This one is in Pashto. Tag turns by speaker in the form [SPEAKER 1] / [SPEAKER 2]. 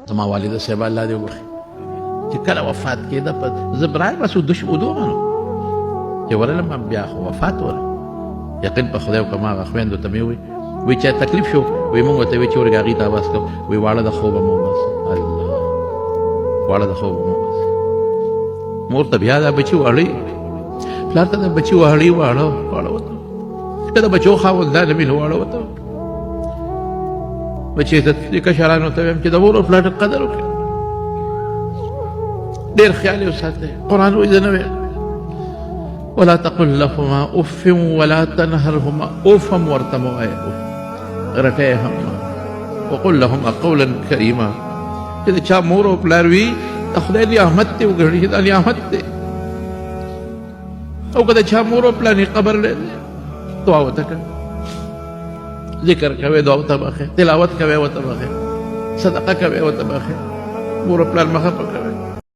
[SPEAKER 1] زما والده صاحب الله دې وبخي چې کله وفات کېده په زه برایم بس د شهودو منو چې ورلم بیا خو وفات وره یقین په خدای او کما خویندو ته مې وی چې تکلیف شو وی مونږ ته وی چې ورګه هغې ته اواز کړو وی واړه د خوبه مو بس الله واړه د خوبه مو بس مور ته بیا دا بچي واړی پلار ته د بچي واړی واړه وته که د بچو خاوندان مې واړه وته بچي ته کشرانو ته وایم چې د مور او پلار قدر وکړه ډېر خیال یې وساتئ قرآن وایي زه نه وایم ولا تقل لهما اف ولا تنهرهما اف هم ورته مه وایه رټی هم وقل لهما قولا کریما چې د چا مور او پلار وي د خدای نعمت دی وګڼي چې دا نعمت دی او که د چا مور او پلار قبر لري دعا ورته کوه ذکر کوئ دعا ورته بخیر تلاوت کوئ ورته بخیر صدقه کوئ ورته بخیر مور او پلار مه خفه کوئ